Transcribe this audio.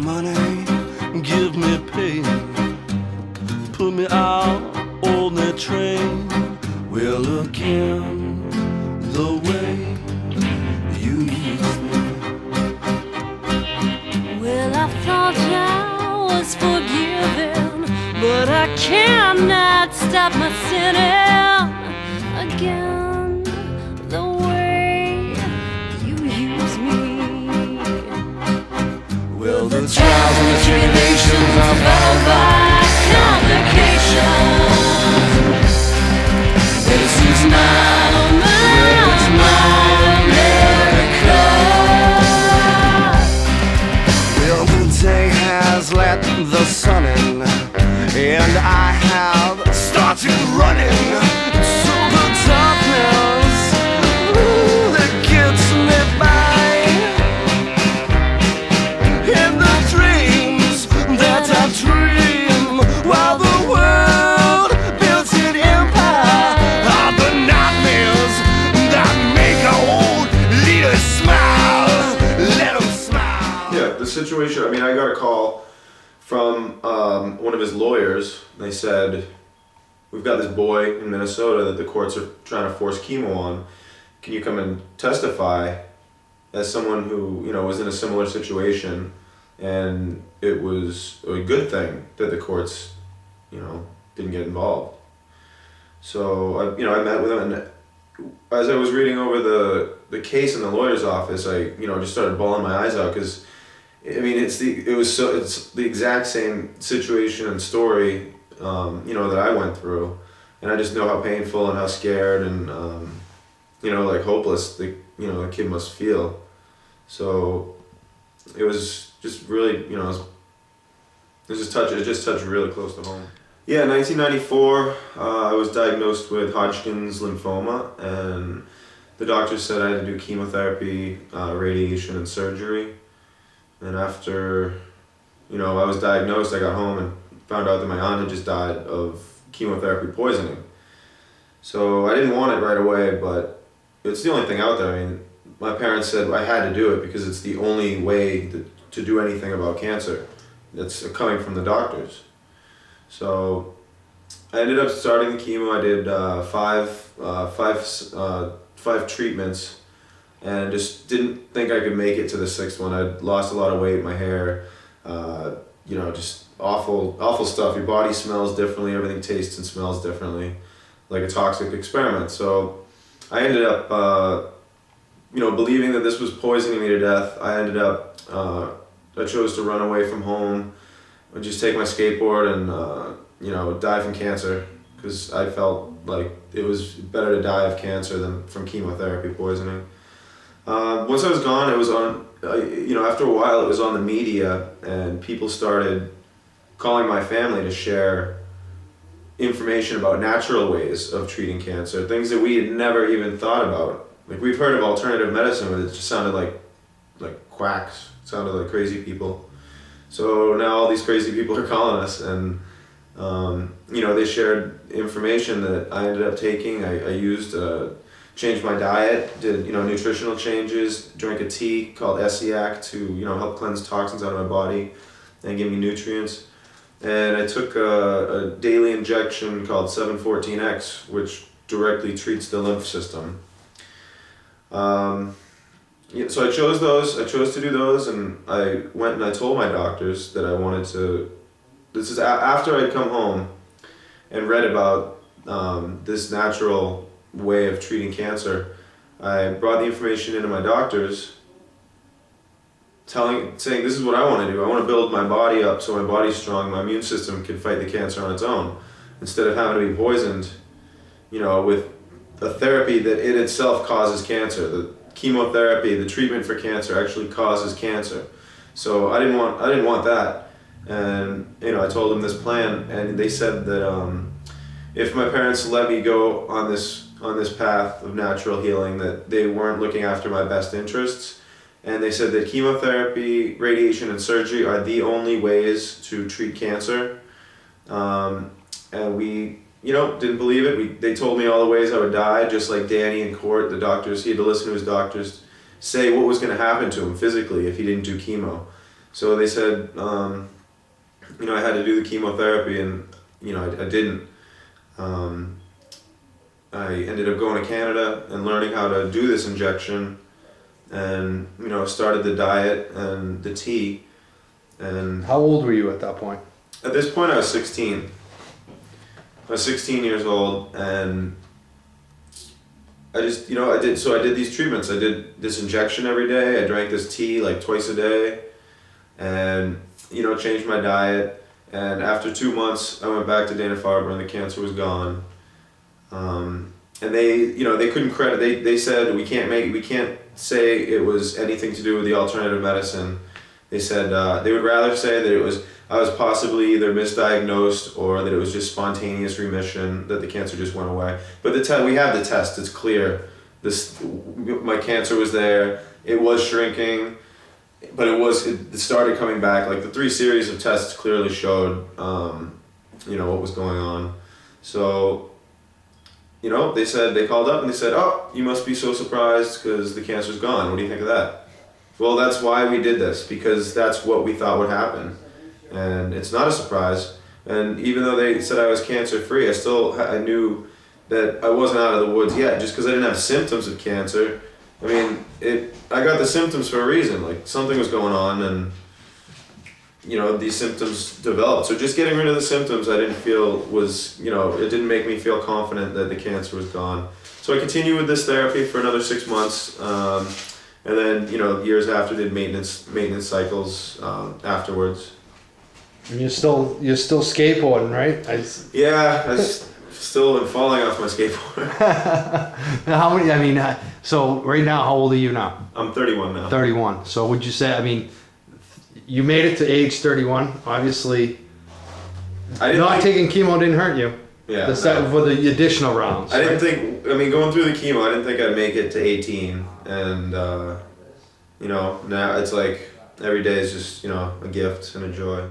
money, give me pain, put me out on that train. Well, again, the way you use me. Well, I thought I was forgiven, but I cannot stop my sinning. Again, the way you use me. Well, the trials and the tribulations are followed by complications. this is my America. Well, the day has let the sun in, and I have started running to the darkness that gets me by. In the dreams that I dream, while the world builds an empire, are the nightmares that make our old leaders smile. Let them smile. Yeah, the situation, I mean, I got a call from one of his lawyers. They said, we've got this boy in Minnesota that the courts are trying to force chemo on. Can you come and testify as someone who, you know, was in a similar situation? And it was a good thing that the courts, you know, didn't get involved. So, I met with him, and as I was reading over the case in the lawyer's office, I, just started bawling my eyes out, because I mean, it's the exact same situation and story, that I went through, and I just know how painful and how scared and, like hopeless the kid must feel. So it was just really, it just touched really close to home. Yeah, in 1994, I was diagnosed with Hodgkin's lymphoma, and the doctor said I had to do chemotherapy, radiation, and surgery. And after, I was diagnosed, I got home and found out that my aunt had just died of chemotherapy poisoning. So I didn't want it right away, but it's the only thing out there. I mean, my parents said I had to do it because it's the only way to do anything about cancer. That's coming from the doctors. So I ended up starting the chemo. I did five treatments, and just didn't think I could make it to the sixth one. I'd lost a lot of weight, my hair, just awful stuff. Your body smells differently, everything tastes and smells differently, like a toxic experiment. So I ended up, believing that this was poisoning me to death. I ended up, I chose to run away from home and just take my skateboard and, die from cancer, because I felt like it was better to die of cancer than from chemotherapy poisoning. Once I was gone, it was on, after a while it was on the media, and people started calling my family to share information about natural ways of treating cancer, things that we had never even thought about. Like, we've heard of alternative medicine, but it just sounded like quacks, it sounded like crazy people. So now all these crazy people are calling us, and they shared information that I ended up taking. I used, changed my diet, did nutritional changes, drank a tea called Essiac to help cleanse toxins out of my body and give me nutrients. And I took a daily injection called 714X, which directly treats the lymph system. So I chose to do those, and I went and I told my doctors that I wanted to. This is after I'd come home and read about this natural way of treating cancer. I brought the information into my doctors, saying this is what I want to do. I want to build my body up so my body's strong, my immune system can fight the cancer on its own, instead of having to be poisoned, with a therapy that in itself causes cancer. The chemotherapy, the treatment for cancer, actually causes cancer. So I didn't want that, and I told them this plan, and they said that if my parents let me go on this path of natural healing, that they weren't looking after my best interests. And they said that chemotherapy, radiation, and surgery are the only ways to treat cancer. And we, didn't believe it. They told me all the ways I would die, just like Danny in court. The doctors, he had to listen to his doctors say what was going to happen to him physically if he didn't do chemo. So they said, you know, I had to do the chemotherapy, and you know, I didn't. I ended up going to Canada and learning how to do this injection, and you know, started the diet and the tea. And How old were you at that point? at this point, I was 16. I was 16 years old, and I just, you know, I did these treatments. I did this injection every day. I drank this tea like twice a day, and you know, changed my diet. And after 2 months, I went back to Dana-Farber, and the cancer was gone. And they, you know, they couldn't credit. They said we can't say it was anything to do with the alternative medicine. They said they would rather say that I was possibly either misdiagnosed or that it was just spontaneous remission, that the cancer just went away. But we have the test. It's clear. My cancer was there. It was shrinking, but it started coming back. Like the 3 series of tests clearly showed, you know, what was going on. So, you know, they called up and they said, "Oh, you must be so surprised because the cancer's gone. What do you think of that?" Well, that's why we did this, because that's what we thought would happen. And it's not a surprise. And even though they said I was cancer-free, I knew that I wasn't out of the woods yet, just because I didn't have symptoms of cancer. I mean, I got the symptoms for a reason. Like, something was going on, and, you know, these symptoms developed. So just getting rid of the symptoms, I didn't feel was, you know, it didn't make me feel confident that the cancer was gone. So I continued with this therapy for another 6 months. And then, you know, years after, did maintenance cycles afterwards. And you're still skateboarding, right? Yeah, I still am falling off my skateboard. Now, how many? I mean, so right now, how old are you now? I'm 31 now. 31. So would you say? I mean, you made it to age 31. Obviously, taking chemo didn't hurt you. Yeah. For the additional rounds. I didn't think. I mean, going through the chemo, I didn't think I'd make it to 18, and you know, now it's like every day is just, you know, a gift and a joy.